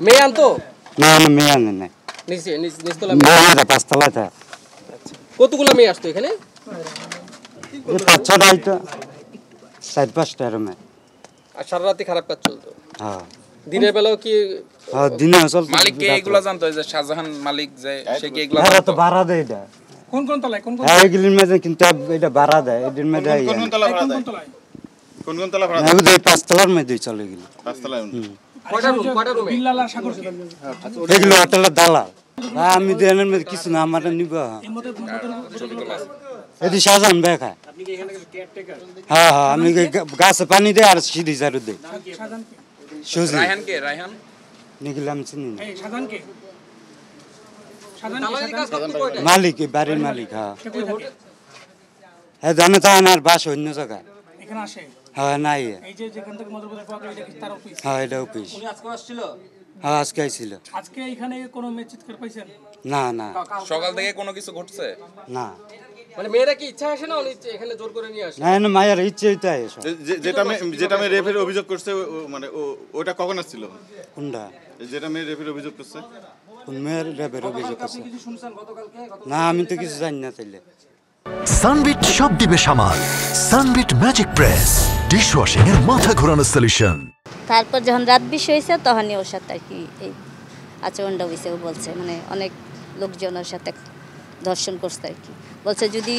মেয়ে আনতো না না মেয়ে আনে নাই নিচতলা পাঁচতলাতে কতগুলো মেয়ে আসতো এখানে? 5-6টা আইতো 4-5টা এরমে। আর সারা রাতে খারাপ কাজ চলতো? হ্যাঁ দিনের বেলাও কি? হ্যাঁ দিনে চলতো। মালিক কে এগুলা জানতো যে শাহজাহান মালিক যে সে কি এগুলা এরা জানতো? তো ভাড়া দেয় এটা। কোন কোন তলায় কোন কোন এগুলির মধ্যে কিন্তু এটা ভাড়া দেয় এদের মধ্যে কোন কোন তলা ভাড়া দেয়? কোন কোন তলা ভাড়া দেয়? এই 5তলার মধ্যেই চলে গেল। 5 তলায়। কয়টা রুমে? বিল্লাল আর সাগর কি এগুলো হোটেলের দালাল। আমি তো এর মধ্যে কিছু না আমার নিব। এর মধ্যে এদি শাহজাহান বেখা। আপনি কি এখানে কেয়ারটেকার? হ্যাঁ হ্যাঁ আমি গাছে পানি দেই আর সিঁড়ি ঝাড়ু দেই। শাহজাহান কে? সুজি রায়হান কে? রায়হান নিগিল আমি চিনি না। এই শাহজাহান কে? শাহজাহান দালালি কাজ করতো কয়টা? মালিক এই বাড়ির মালিক। হ্যাঁ সে কই থাকে? হ্যাঁ জানে তো আমার বাস অন্য জায়গায়। এখানে আসে হ্যাঁ নাই এই যে যেখান থেকে মধ্যপ্রদেশ পাওয়া এটা কি তার অফিস? হ্যাঁ এটা অফিস। উনি আজকে আসছিল? হ্যাঁ আজকে আইছিল। আজকে এখানে কোনো মেয়ে চিৎকার পাইছেন? না না সকাল থেকে কোনো কিছু ঘটছে? না মানে মেয়েরা কি ইচ্ছা আসে না উনি এখানে জোর করে নিয়ে আসে? না না মায়ের ইচ্ছে হইতে এসব। যেটা মেয়ে রেপের অভিযোগ করছে মানে ওটা কখন আসছিল? কোনটা যেটা মেয়ে রেপের অভিযোগ করছে কোন মেয়ের রেপের অভিযোগ আছে? কিছু শুনছেন গতকালকে? না আমি তো কিছু জানি না তাইলে। সানবিট সব দিবে সামাল। সানবিট ম্যাজিক প্রেস ডিশওয়াশিং এর মাথা ঘোরানো সলিউশন। তারপর যখন রাত বেশি হয়েছে তখনই ওর সাথে আর কি এই আচরণটা হয়েছে। ও বলছে মানে অনেক লোকজন ওর সাথে ধর্ষণ করছে আর কি। বলছে যদি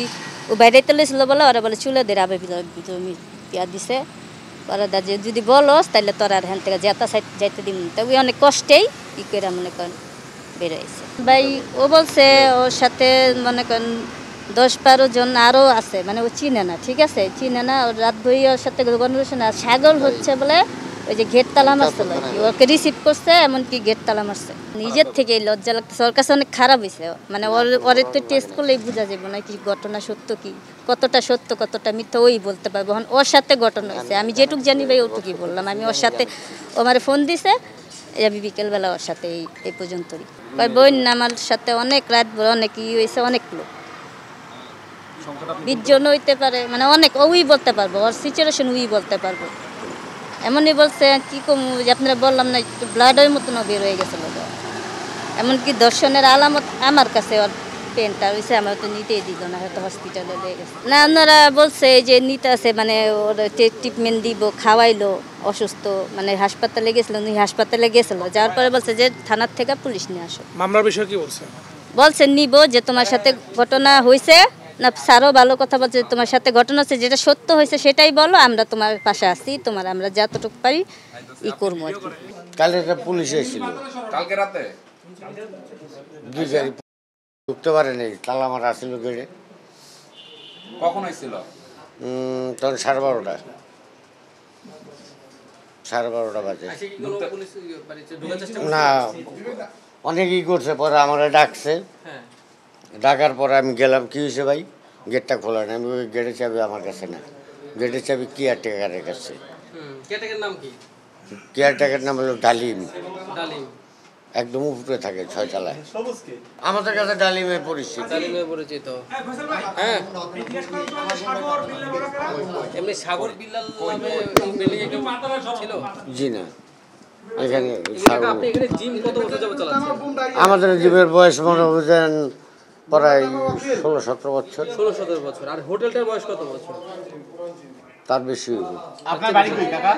ও বাইরে তুলেছিল বলে ওরা বলে চুলে দিয়ে আবে পিয়া দিছে ওরা যে যদি বলস তাহলে তোর আর হ্যান থেকে যেতা সাইড যাইতে দিন। তো ওই অনেক কষ্টেই ই করে মনে করেন বেরোয়েছে। ভাই ও বলছে ওর সাথে মনে করেন 10-12 জন আরও আছে, মানে ও চিনে না, ঠিক আছে চিনে না। ওর রাত ভরি ওর সাথে গণবেশন আর ছাগল হচ্ছে বলে ওই যে গেট তালা মারছিল আর কি, ওকে রিসিভ করছে এমনকি গেট তালা মারছে। নিজের থেকে লজ্জা লাগতেছে, ওর কাছে অনেক খারাপ হয়েছে। মানে ওর তো টেস্ট করলেই বোঝা যাবে না কি ঘটনা সত্য কি কতটা সত্য কতটা মিথ্যা ওই বলতে পারবো। এখন ওর সাথে ঘটনা হয়েছে, আমি যেটুক জানি ভাই ওটুকুই বললাম। আমি ওর সাথে ও আমার ফোন দিছে, আমি বিকেলবেলা ওর সাথে এই পর্যন্তই। বোন আমার সাথে অনেক রাত ভোর অনেক ই হয়েছে, অনেক লোক 20 জন হইতে পারে, মানে অনেক ওই বলতে পারবো, ওর সিচুয়েশন ওই বলতে পারবো। এমনই বলছে কি কম যে আপনারা বললাম না একটু ব্লাডের মতনও বের হয়ে গেছিল। এমনকি দর্শনের আলামত আমার কাছে ওর পেনটা হয়েছে, আমার তো নিতেই দিল না, হয়তো হসপিটালে লেগে গেছে। না ওনারা বলছে যে নিতে আছে, মানে ওর ট্রিটমেন্ট দিব, খাওয়াইলো, অসুস্থ মানে হাসপাতালে গেছিল, উনি হাসপাতালে গেছিল, যাওয়ার পরে বলছে যে থানার থেকে পুলিশ নিয়ে আসো। মামলার বিষয়ে কি বলছে? বলছে নিব, যে তোমার সাথে ঘটনা হয়েছে না, স্যারও ভালো কথা বলছে, তোমার সাথে ঘটনা হচ্ছে যেটা সত্য হয়েছে সেটাই বলো, আমরা তোমার পাশে আছি, তোমার আমরা যতটুকু পারি ই করবো আর কি। কালকে একটা পুলিশ এসেছিল, কালকে রাতে 2 গাড়ি ঢুকতে পারেনি, তালা মারা আসছিল গেড়ে। কখন হয়েছিল? তখন 12:30 12:30 বাজে। না অনেকই করছে, পরে আমার ডাকছে, ডাকার পরে আমি গেলাম, কি হয়েছে ভাই? গেটটা খোলা না। আমি ওই গেটের চাবি আমার কাছে না, গেটের চাবি কেয়ারটেকারের কাছে। কেয়ারটেকার নাম হলো ডালিম, একদম উপরে থাকে 6 তলায়। আমাদের কাছে ডালিমে পরিচিত। হ্যাঁ এমনি সাগর বিল্লাল নামে বিল্ডিং এ ছিল? জি না, এখানে আপনি এখানে জিম কত বছর যাবত চালাচ্ছেন? আমাদের জীবের বয়স মনে বুঝেন প্রায় 16-17 বছর। 16-17 বছর। আর হোটেলটার বয়স কত বছর? তার বেশি হইব। আপনার বাড়ি কই কাকা?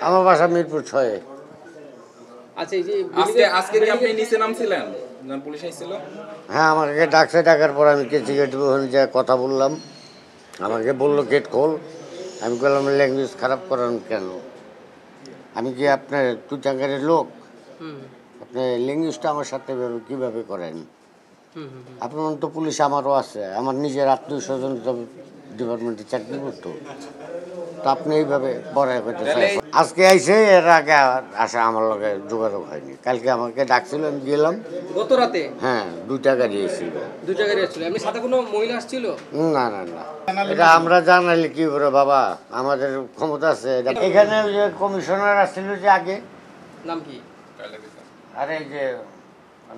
আমার বাসা মিরপুর 6। আচ্ছা এই যে আজকে কি আপনি নিচে নামছিলেন যখন পুলিশ আইছিল? হ্যাঁ আমাকে ডাকছে, ডাকার পর আমি কেচি গেট ওখানে যা কথা বললাম, আমাকে বললো গেট খোল। আমি বললাম ল্যাঙ্গুয়েজ খারাপ করেন কেন? আমি কি আপনার তুচাঙ্গারের লোক? আপনি ল্যাঙ্গুয়েজটা আমার সাথে কীভাবে করেন? আপনার তো পুলিশ আমারও আছে, আমার নিজের আত্মীয় স্বজন ডিপার্টমেন্টে চাকরি করতো, তো আপনি এইভাবে বড়াই করতে চাই। আজকে আইসে, এর আগে আসা আমার লগে যোগাযোগ হয়নি। কালকে আমাকে ডাকছিল, আমি গেলাম গত রাতে। হ্যাঁ 2টা গাড়ি এসেছিল। 2টা গাড়ি আসছিল। এমনি সাথে কোনো মহিলা আসছিল? না না না, এটা আমরা জানাইলে কি করে বাবা, আমাদের ক্ষমতা আছে। এখানে ওই যে কমিশনার আসছিল যে আগে, নাম কি? আরে এই যে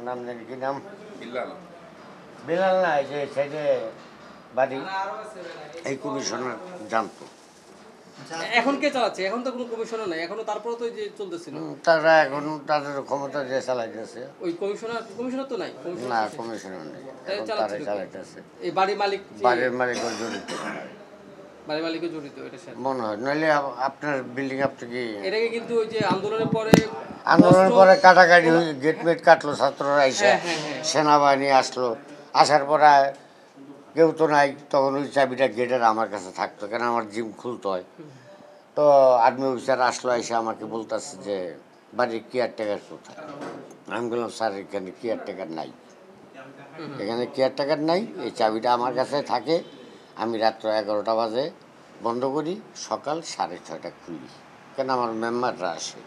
নাম জানি কি নাম, বিল্লাল। বেলাল না, এই যে সাইডে বাড়ি, এই কমিশনার জানতো। এখন কে চালাচ্ছে? এখন তো কোনো কমিশনার নাই, এখনো তারপরে তো যে চলতেছিল। তারা এখন তাদের ক্ষমতা যে চালাইতেছে। ওই কমিশনার তো নাই। না, কমিশনার নেই, তারা চালাইতেছে। এই বাড়ির মালিক, বাড়ির মালিকও জড়িত, বাড়ির মালিকও জড়িত এটার সাথে মনে হয়। নইলে আপনার বিল্ডিং আপনি কি এটাকে কিন্তু ওই যে আন্দোলনের পরে কাটাকাটি গেট মেট কাটলো ছাত্ররা এসে, সেনাবাহিনী আসলো, আসার পরে কেউ তো নাই, তখন ওই চাবিটা গেটের আমার কাছে থাকতো, কেন আমার জিম খুলতে হয়। তো আর্মি অফিসার আসলো, এসে আমাকে বলতেছে যে বাড়ির কেয়ারটেকার কোথায়। আমি বললাম স্যার এখানে কেয়ারটেকার নাই, এখানে কেয়ারটেকার নাই, এই চাবিটা আমার কাছে থাকে। আমি রাত্র 11টা বাজে বন্ধ করি, সকাল 6:30 খুলি, কেন আমার মেম্বাররা আসে।